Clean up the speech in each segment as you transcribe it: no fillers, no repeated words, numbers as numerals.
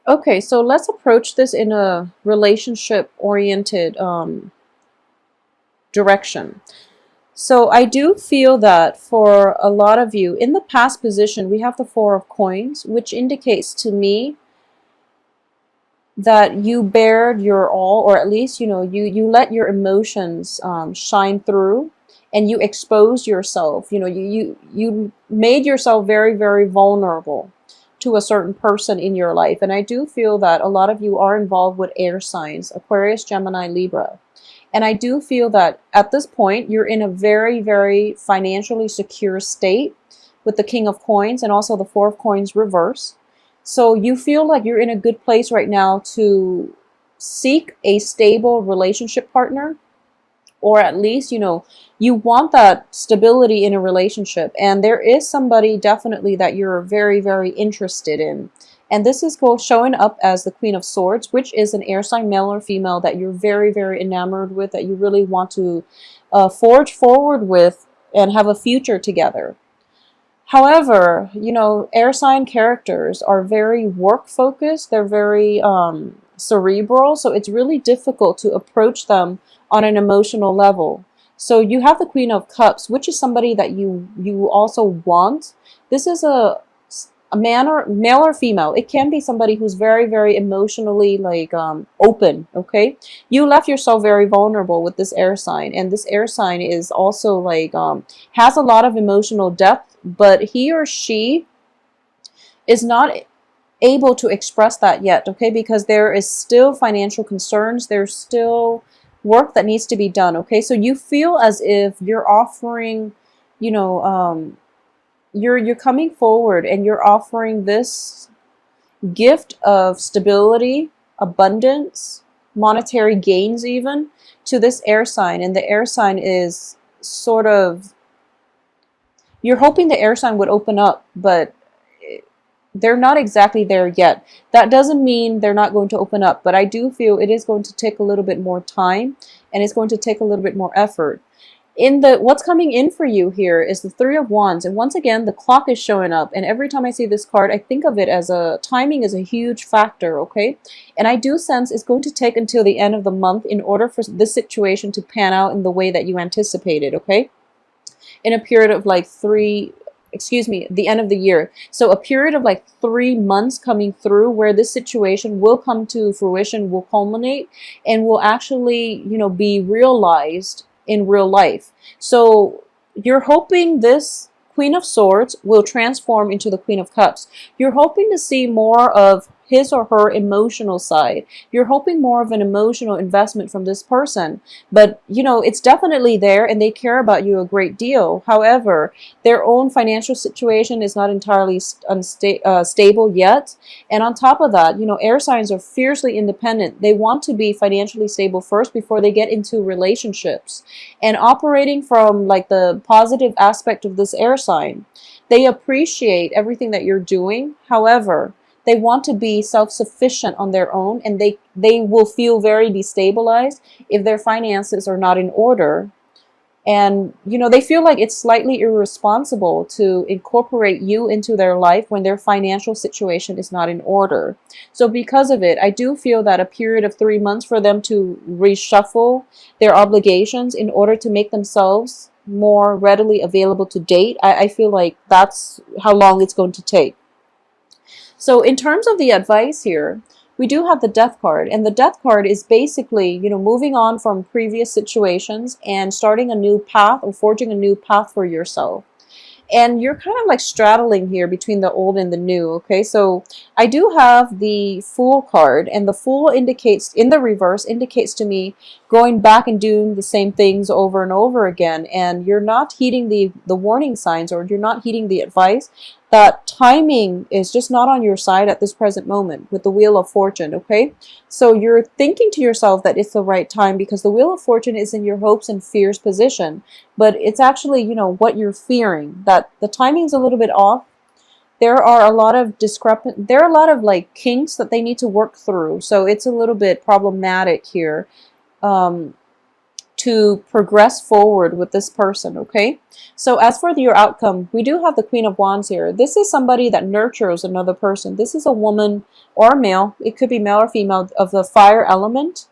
Okay, so let's approach this in a relationship-oriented direction. So I do feel that for a lot of you, in the past position, we have the Four of Coins, which indicates to me that you bared your all, or at least, you let your emotions shine through, and you exposed yourself. You made yourself very, very vulnerable to a certain person in your life. And I do feel that a lot of you are involved with air signs, Aquarius, Gemini, Libra. And I do feel that at this point, you're in a very, very financially secure state with the King of Coins and also the Four of Coins reverse. So you feel like you're in a good place right now to seek a stable relationship partner, or at least, you want that stability in a relationship. And there is somebody definitely that you're very, very interested in. And this is showing up as the Queen of Swords, which is an air sign, male or female, that you're very, very enamored with, that you really want to forge forward with and have a future together. However, air sign characters are very work focused. They're very cerebral. So it's really difficult to approach them on an emotional level. So you have the Queen of Cups, which is somebody that you also want. This is a man, or male or female. It can be somebody who's very, very emotionally like open. Okay, you left yourself very vulnerable with this air sign, and this air sign is also like has a lot of emotional depth, but he or she is not able to express that yet. Okay, because there is still financial concerns. There's still work that needs to be done. Okay, so you feel as if you're offering, you know you're coming forward and you're offering this gift of stability, abundance, monetary gains even, to this air sign. And the air sign is sort of, you're hoping the air sign would open up, but they're not exactly there yet. That doesn't mean they're not going to open up, but I do feel it is going to take a little bit more time, and it's going to take a little bit more effort. What's coming in for you here is the Three of Wands, and once again the clock is showing up, and every time I see this card I think of it as timing is a huge factor. Okay, and I do sense it's going to take until the end of the month in order for this situation to pan out in the way that you anticipated. Okay, in a period of like the end of the year. So a period of like 3 months coming through where this situation will come to fruition, will culminate, and will actually, be realized in real life. So you're hoping this Queen of Swords will transform into the Queen of Cups. You're hoping to see more of his or her emotional side. You're hoping more of an emotional investment from this person. But, it's definitely there, and they care about you a great deal. However, their own financial situation is not entirely stable yet. And on top of that, air signs are fiercely independent. They want to be financially stable first before they get into relationships. And operating from like the positive aspect of this air sign, they appreciate everything that you're doing. However, they want to be self-sufficient on their own, and they will feel very destabilized if their finances are not in order. And, they feel like it's slightly irresponsible to incorporate you into their life when their financial situation is not in order. So because of it, I do feel that a period of 3 months for them to reshuffle their obligations in order to make themselves more readily available to date, I feel like that's how long it's going to take. So in terms of the advice here, we do have the Death card, and the Death card is basically, moving on from previous situations and starting a new path, or forging a new path for yourself. And you're kind of like straddling here between the old and the new. Okay, so I do have the Fool card, and the Fool indicates, in the reverse, indicates to me going back and doing the same things over and over again, and you're not heeding the warning signs, or you're not heeding the advice. That timing is just not on your side at this present moment with the Wheel of Fortune. Okay, so you're thinking to yourself that it's the right time because the Wheel of Fortune is in your hopes and fears position, but it's actually, what you're fearing, that the timing is a little bit off. There are a lot of there are a lot of like kinks that they need to work through, so it's a little bit problematic here. to progress forward with this person, okay? So as for your outcome, we do have the Queen of Wands here. This is somebody that nurtures another person. This is a woman or a male, it could be male or female, of the fire element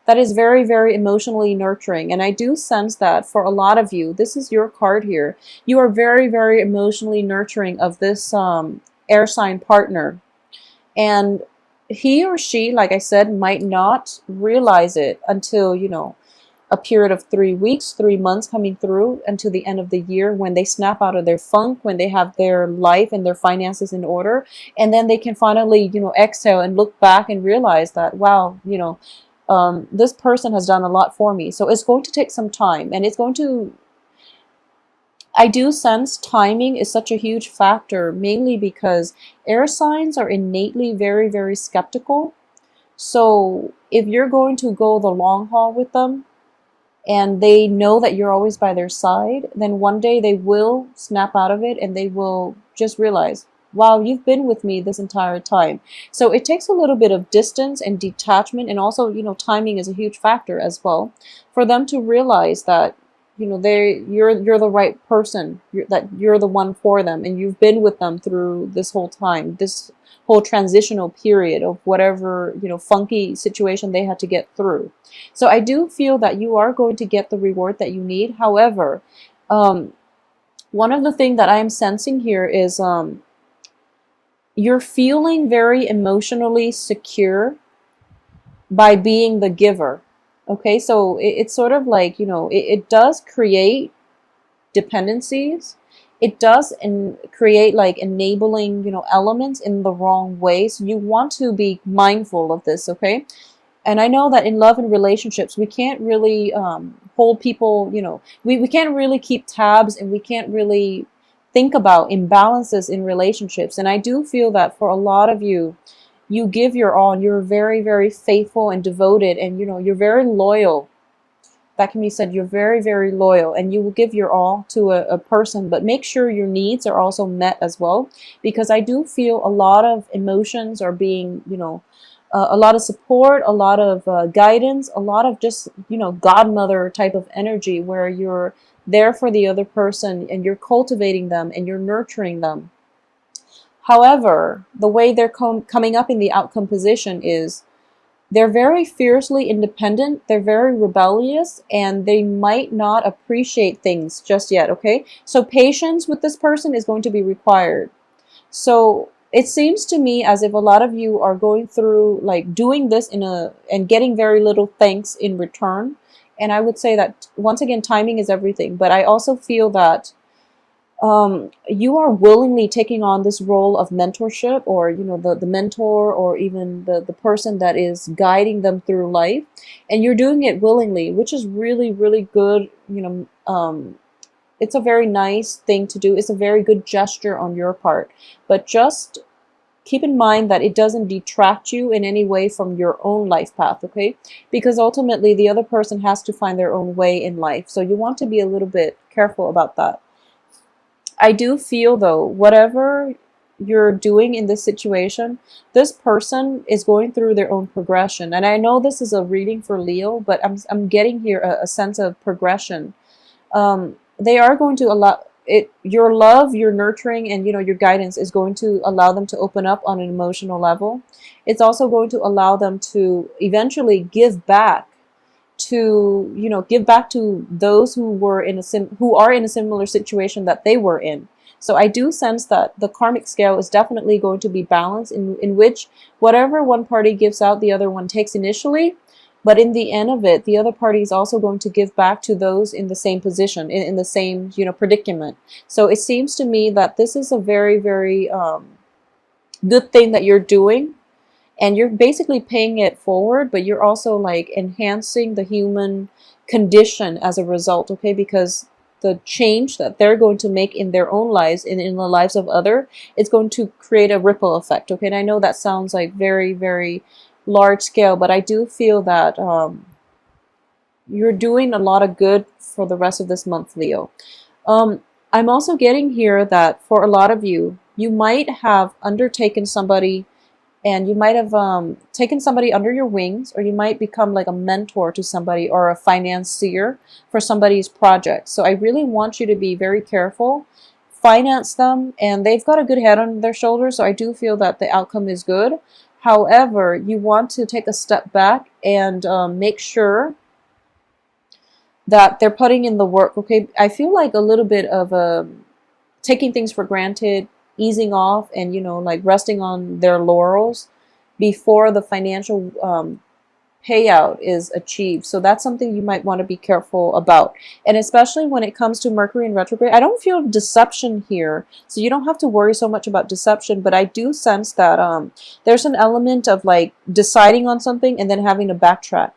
that is very, very emotionally nurturing. And I do sense that for a lot of you, this is your card here. You are very, very emotionally nurturing of this air sign partner. And he or she, like I said, might not realize it until, you know, a period of 3 weeks, 3 months coming through until the end of the year, when they snap out of their funk, when they have their life and their finances in order. And then they can finally, you know, exhale and look back and realize that, wow, you know, this person has done a lot for me. So it's going to take some time, and it's going to, I do sense timing is such a huge factor, mainly because air signs are innately very, very skeptical. So if you're going to go the long haul with them, and they know that you're always by their side, then one day they will snap out of it and they will just realize, wow, you've been with me this entire time. So it takes a little bit of distance and detachment, and also, you know, timing is a huge factor as well, for them to realize that, you know, you're the right person, that you're the one for them, and you've been with them through this whole time, this whole transitional period of whatever, you know, funky situation they had to get through. So I do feel that you are going to get the reward that you need. However, one of the things that I am sensing here is you're feeling very emotionally secure by being the giver. Okay, so it's sort of like, you know, it does create dependencies. It does create like enabling, you know, elements in the wrong way. So you want to be mindful of this, okay? And I know that in love and relationships, we can't really hold people, you know, we can't really keep tabs, and we can't really think about imbalances in relationships. And I do feel that for a lot of you, you give your all, and you're very, very faithful and devoted, and, you know, you're very loyal. That can be said, you're very, very loyal, and you will give your all to a person, but make sure your needs are also met as well, because I do feel a lot of emotions are being, you know, a lot of support, a lot of guidance, a lot of just, you know, godmother type of energy, where you're there for the other person and you're cultivating them and you're nurturing them. However, the way they're coming up in the outcome position is they're very fiercely independent, they're very rebellious, and they might not appreciate things just yet, okay? So patience with this person is going to be required. So it seems to me as if a lot of you are going through like doing this and getting very little thanks in return. And I would say that once again, timing is everything. But I also feel that you are willingly taking on this role of mentorship, or, you know, the mentor, or even the person that is guiding them through life. And you're doing it willingly, which is really, really good. You know, it's a very nice thing to do. It's a very good gesture on your part. But just keep in mind that it doesn't detract you in any way from your own life path, okay? Because ultimately the other person has to find their own way in life. So you want to be a little bit careful about that. I do feel though, whatever you're doing in this situation, this person is going through their own progression. And I know this is a reading for Leo, but I'm getting here a sense of progression. They are going to allow it, your love, your nurturing, and, you know, your guidance is going to allow them to open up on an emotional level. It's also going to allow them to eventually give back to, you know, give back to those who were in who are in a similar situation that they were in. So I do sense that the karmic scale is definitely going to be balanced, in which whatever one party gives out, the other one takes initially. But in the end of it, the other party is also going to give back to those in the same position, in the same, you know, predicament. So it seems to me that this is a very, very good thing that you're doing. And you're basically paying it forward, but you're also like enhancing the human condition as a result, okay? Because the change that they're going to make in their own lives, in the lives of other, it's going to create a ripple effect, okay? And I know that sounds like very, very large scale, but I do feel that you're doing a lot of good for the rest of this month, Leo. I'm also getting here that for a lot of you, you might have undertaken somebody and you might have taken somebody under your wings, or you might become like a mentor to somebody or a financier for somebody's project. So I really want you to be very careful. Finance them, and they've got a good head on their shoulders, so I do feel that the outcome is good. However, you want to take a step back and make sure that they're putting in the work. Okay, I feel like a little bit of taking things for granted, easing off, and like resting on their laurels before the financial payout is achieved. So that's something you might want to be careful about. And especially when it comes to Mercury in retrograde, I don't feel deception here. So you don't have to worry so much about deception, but I do sense that there's an element of like deciding on something and then having to backtrack.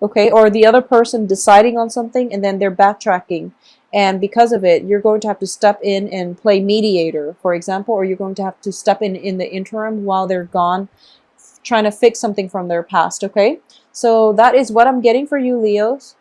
Okay, or the other person deciding on something and then they're backtracking, and because of it you're going to have to step in and play mediator, for example, or you're going to have to step in the interim while they're gone, trying to fix something from their past. Okay, so that is what I'm getting for you, Leos.